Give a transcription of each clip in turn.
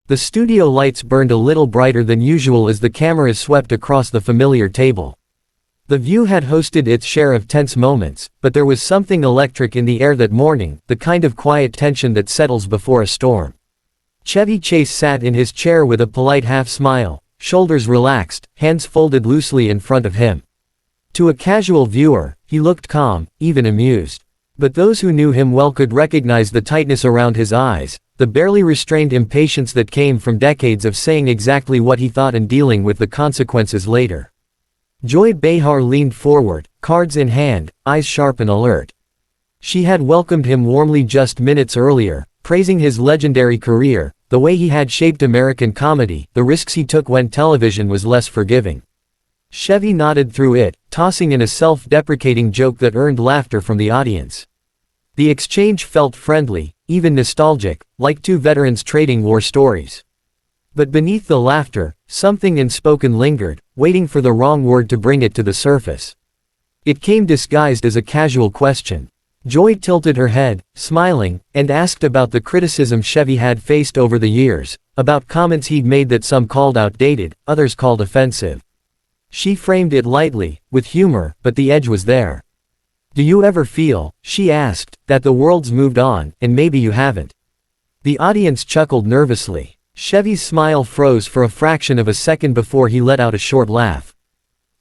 The studio lights burned a little brighter than usual as the cameras swept across the familiar table. The View had hosted its share of tense moments, but there was something electric in the air that morning, the kind of quiet tension that settles before a storm. Chevy Chase sat in his chair with a polite half-smile, shoulders relaxed, hands folded loosely in front of him. To a casual viewer, he looked calm, even amused. But those who knew him well could recognize the tightness around his eyes, the barely restrained impatience that came from decades of saying exactly what he thought and dealing with the consequences later. Joy Behar leaned forward, cards in hand, eyes sharp and alert. She had welcomed him warmly just minutes earlier, praising his legendary career, the way he had shaped American comedy, the risks he took when television was less forgiving. Chevy nodded through it, tossing in a self-deprecating joke that earned laughter from the audience. The exchange felt friendly, even nostalgic, like two veterans trading war stories. But beneath the laughter, something unspoken lingered, waiting for the wrong word to bring it to the surface. It came disguised as a casual question. Joy tilted her head, smiling, and asked about the criticism Chevy had faced over the years, about comments he'd made that some called outdated, others called offensive. She framed it lightly, with humor, but the edge was there. "Do you ever feel," she asked, "that the world's moved on, and maybe you haven't?" The audience chuckled nervously. Chevy's smile froze for a fraction of a second before he let out a short laugh.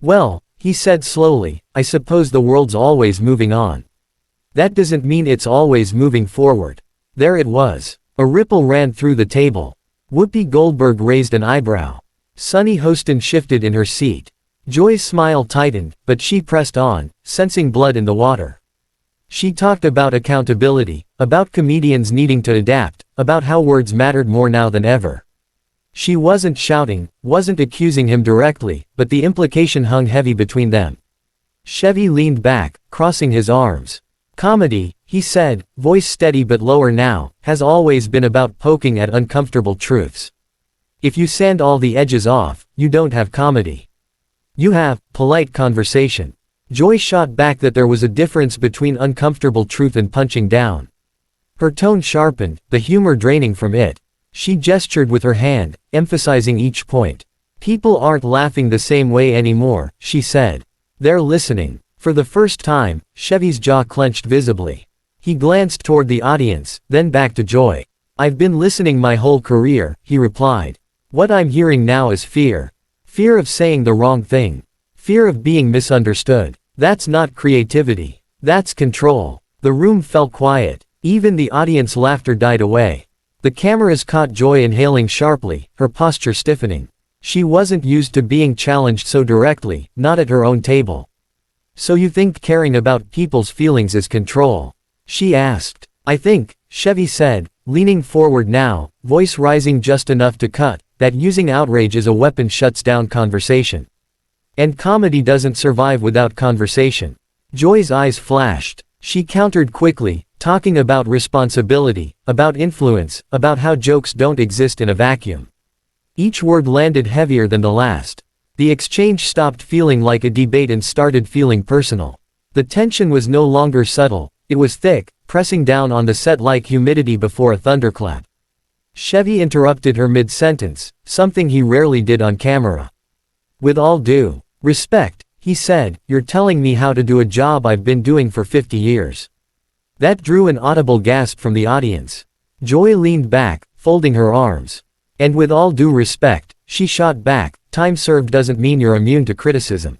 "Well," he said slowly, "I suppose the world's always moving on. That doesn't mean it's always moving forward." There it was. A ripple ran through the table. Whoopi Goldberg raised an eyebrow. Sunny Hostin shifted in her seat. Joy's smile tightened, but she pressed on, sensing blood in the water. She talked about accountability, about comedians needing to adapt, about how words mattered more now than ever. She wasn't shouting, wasn't accusing him directly, but the implication hung heavy between them. Chevy leaned back, crossing his arms. "Comedy," he said, voice steady but lower now, "has always been about poking at uncomfortable truths. If you sand all the edges off, you don't have comedy. You have polite conversation." Joy shot back that there was a difference between uncomfortable truth and punching down. Her tone sharpened, the humor draining from it. She gestured with her hand, emphasizing each point. "People aren't laughing the same way anymore," she said. "They're listening." For the first time, Chevy's jaw clenched visibly. He glanced toward the audience, then back to Joy. "I've been listening my whole career," he replied. "What I'm hearing now is fear. Fear of saying the wrong thing. Fear of being misunderstood. That's not creativity. That's control." The room fell quiet. Even the audience laughter died away. The cameras caught Joy inhaling sharply, her posture stiffening. She wasn't used to being challenged so directly, not at her own table. "So you think caring about people's feelings is control?" she asked. "I think," Chevy said, leaning forward now, voice rising just enough to cut, "that using outrage as a weapon shuts down conversation. And comedy doesn't survive without conversation." Joy's eyes flashed. She countered quickly, talking about responsibility, about influence, about how jokes don't exist in a vacuum. Each word landed heavier than the last. The exchange stopped feeling like a debate and started feeling personal. The tension was no longer subtle, it was thick, pressing down on the set like humidity before a thunderclap. Chevy interrupted her mid-sentence, something he rarely did on camera. "With all due respect," he said, "you're telling me how to do a job I've been doing for 50 years. That drew an audible gasp from the audience. Joy leaned back, folding her arms. "And with all due respect," she shot back, "time served doesn't mean you're immune to criticism."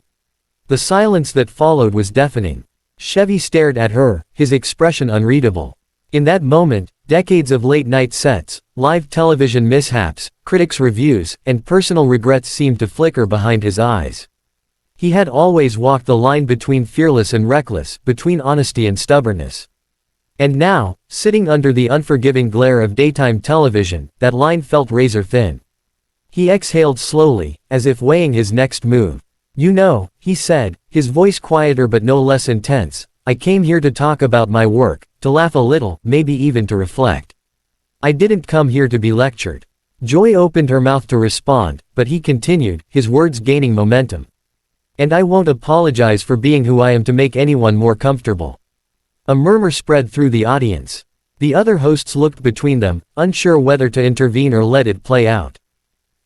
The silence that followed was deafening. Chevy stared at her, his expression unreadable. In that moment, decades of late-night sets, live television mishaps, critics' reviews, and personal regrets seemed to flicker behind his eyes. He had always walked the line between fearless and reckless, between honesty and stubbornness. And now, sitting under the unforgiving glare of daytime television, that line felt razor-thin. He exhaled slowly, as if weighing his next move. "You know," he said, his voice quieter but no less intense, "I came here to talk about my work, to laugh a little, maybe even to reflect. I didn't come here to be lectured." Joy opened her mouth to respond, but he continued, his words gaining momentum. "And I won't apologize for being who I am to make anyone more comfortable." A murmur spread through the audience. The other hosts looked between them, unsure whether to intervene or let it play out.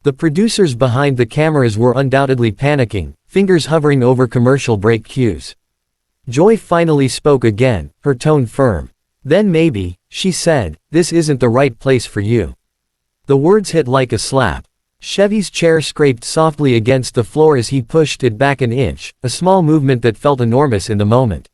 The producers behind the cameras were undoubtedly panicking, fingers hovering over commercial break cues. Joy finally spoke again, her tone firm. "Then maybe," she said, "this isn't the right place for you." The words hit like a slap. Chevy's chair scraped softly against the floor as he pushed it back an inch, a small movement that felt enormous in the moment.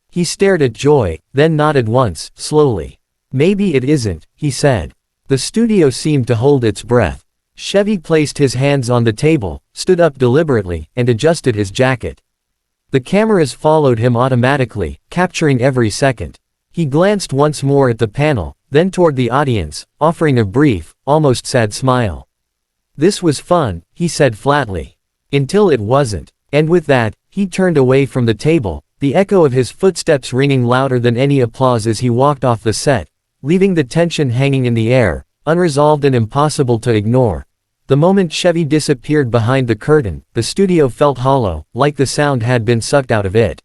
He stared at Joy, then nodded once, slowly. "Maybe it isn't," he said. The studio seemed to hold its breath. Chevy placed his hands on the table, stood up deliberately, and adjusted his jacket. The cameras followed him automatically, capturing every second. He glanced once more at the panel, then toward the audience, offering a brief, almost sad smile. "This was fun," he said flatly. "Until it wasn't." And with that, he turned away from the table, the echo of his footsteps ringing louder than any applause as he walked off the set, leaving the tension hanging in the air, unresolved and impossible to ignore. The moment Chevy disappeared behind the curtain, the studio felt hollow, like the sound had been sucked out of it.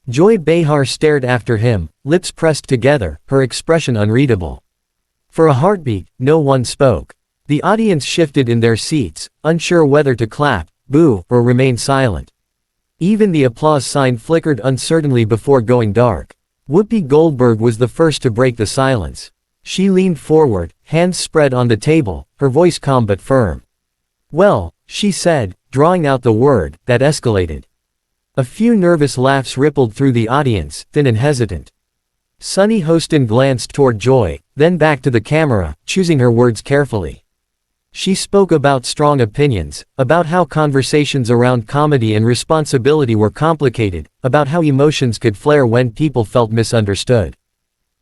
Joy Behar stared after him, lips pressed together, her expression unreadable. For a heartbeat, no one spoke. The audience shifted in their seats, unsure whether to clap, boo, or remain silent. Even the applause sign flickered uncertainly before going dark. Whoopi Goldberg was the first to break the silence. She leaned forward, hands spread on the table, her voice calm but firm. "Well," she said, drawing out the word, "that escalated." A few nervous laughs rippled through the audience, thin and hesitant. Sunny Hostin glanced toward Joy, then back to the camera, choosing her words carefully. She spoke about strong opinions, about how conversations around comedy and responsibility were complicated, about how emotions could flare when people felt misunderstood.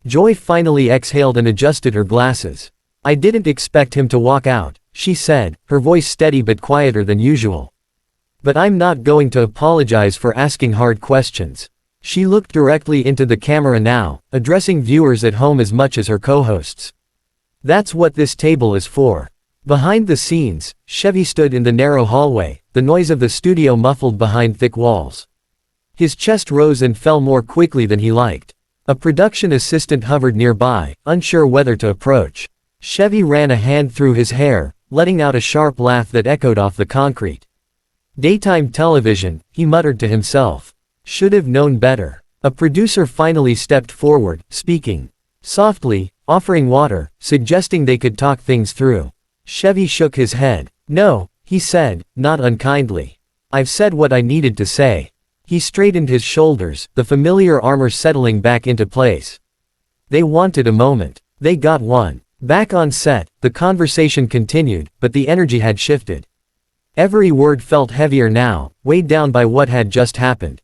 Joy finally exhaled and adjusted her glasses. "I didn't expect him to walk out," she said, her voice steady but quieter than usual. "But I'm not going to apologize for asking hard questions." She looked directly into the camera now, addressing viewers at home as much as her co-hosts. "That's what this table is for." Behind the scenes, Chevy stood in the narrow hallway, the noise of the studio muffled behind thick walls. His chest rose and fell more quickly than he liked. A production assistant hovered nearby, unsure whether to approach. Chevy ran a hand through his hair, letting out a sharp laugh that echoed off the concrete. "Daytime television," he muttered to himself. "Should have known better." A producer finally stepped forward, speaking softly, offering water, suggesting they could talk things through. Chevy shook his head. "No," he said, not unkindly. "I've said what I needed to say." He straightened his shoulders, the familiar armor settling back into place. They wanted a moment. They got one. Back on set, the conversation continued, but the energy had shifted. Every word felt heavier now, weighed down by what had just happened.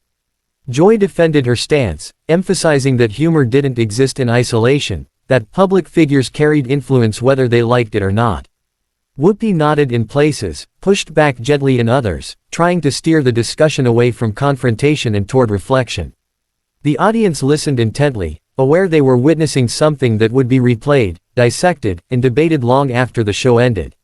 Joy defended her stance, emphasizing that humor didn't exist in isolation, that public figures carried influence whether they liked it or not. Whoopi nodded in places, pushed back gently in others, trying to steer the discussion away from confrontation and toward reflection. The audience listened intently, aware they were witnessing something that would be replayed, dissected, and debated long after the show ended.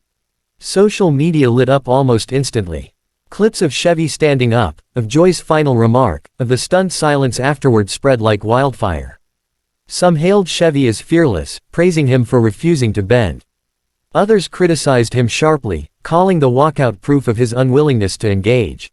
Social media lit up almost instantly. Clips of Chevy standing up, of Joy's final remark, of the stunned silence afterward spread like wildfire. Some hailed Chevy as fearless, praising him for refusing to bend. Others criticized him sharply, calling the walkout proof of his unwillingness to engage.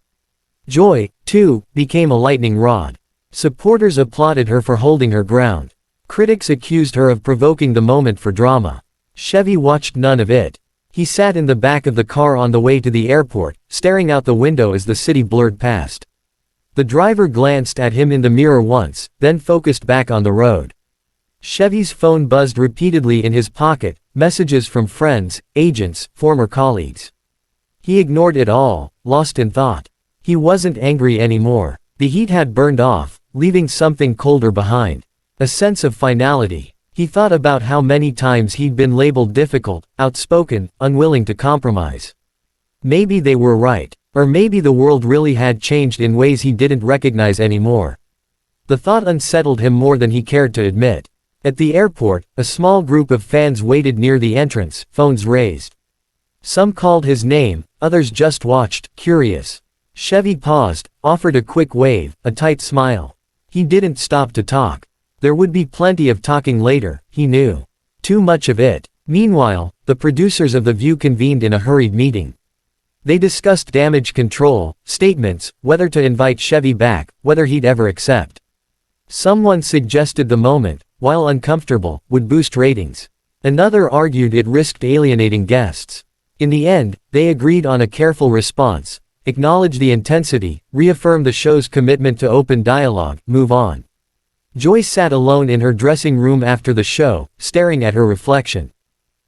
Joy, too, became a lightning rod. Supporters applauded her for holding her ground. Critics accused her of provoking the moment for drama. Chevy watched none of it. He sat in the back of the car on the way to the airport, staring out the window as the city blurred past. The driver glanced at him in the mirror once, then focused back on the road. Chevy's phone buzzed repeatedly in his pocket, messages from friends, agents, former colleagues. He ignored it all, lost in thought. He wasn't angry anymore. The heat had burned off, leaving something colder behind. A sense of finality. He thought about how many times he'd been labeled difficult, outspoken, unwilling to compromise. Maybe they were right. Or maybe the world really had changed in ways he didn't recognize anymore. The thought unsettled him more than he cared to admit. At the airport, a small group of fans waited near the entrance, phones raised. Some called his name, others just watched, curious. Chevy paused, offered a quick wave, a tight smile. He didn't stop to talk. There would be plenty of talking later, he knew. Too much of it. Meanwhile, the producers of The View convened in a hurried meeting. They discussed damage control, statements, whether to invite Chevy back, whether he'd ever accept. Someone suggested the moment, while uncomfortable, would boost ratings. Another argued it risked alienating guests. In the end, they agreed on a careful response, acknowledge the intensity, reaffirm the show's commitment to open dialogue, move on. Joy sat alone in her dressing room after the show, staring at her reflection.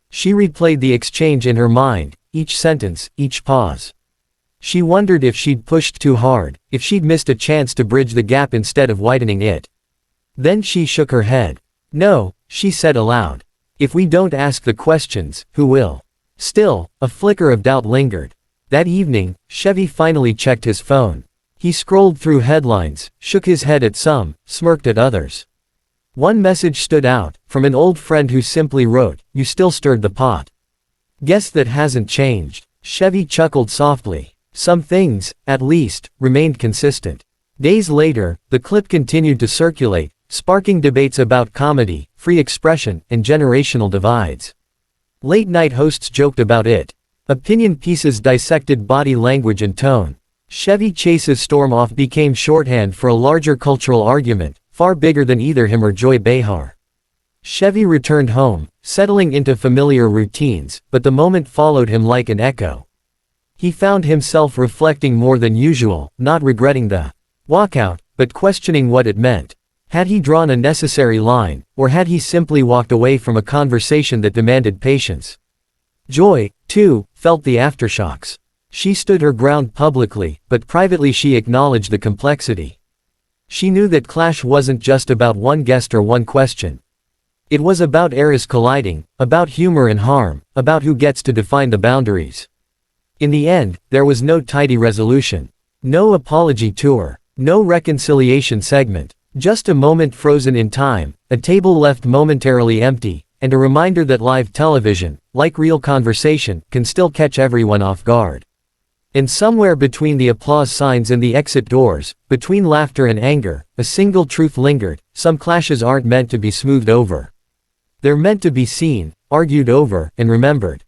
She replayed the exchange in her mind, each sentence, each pause. She wondered if she'd pushed too hard, if she'd missed a chance to bridge the gap instead of widening it. Then she shook her head. No, she said aloud. If we don't ask the questions, who will? Still, a flicker of doubt lingered. That evening, Chevy finally checked his phone. He scrolled through headlines, shook his head at some, smirked at others. One message stood out, from an old friend who simply wrote, "You still stirred the pot." Guess that hasn't changed. Chevy chuckled softly. Some things, at least, remained consistent. Days later, the clip continued to circulate, sparking debates about comedy, free expression, and generational divides. Late-night hosts joked about it. Opinion pieces dissected body language and tone. Chevy Chase's storm-off became shorthand for a larger cultural argument, far bigger than either him or Joy Behar. Chevy returned home, settling into familiar routines, but the moment followed him like an echo. He found himself reflecting more than usual, not regretting the walkout, but questioning what it meant. Had he drawn a necessary line, or had he simply walked away from a conversation that demanded patience? Joy, too, felt the aftershocks. She stood her ground publicly, but privately she acknowledged the complexity. She knew that clash wasn't just about one guest or one question. It was about eras colliding, about humor and harm, about who gets to define the boundaries. In the end, there was no tidy resolution. No apology tour. No reconciliation segment. Just a moment frozen in time, a table left momentarily empty, and a reminder that live television, like real conversation, can still catch everyone off guard. And somewhere between the applause signs and the exit doors, between laughter and anger, a single truth lingered: some clashes aren't meant to be smoothed over. They're meant to be seen, argued over, and remembered.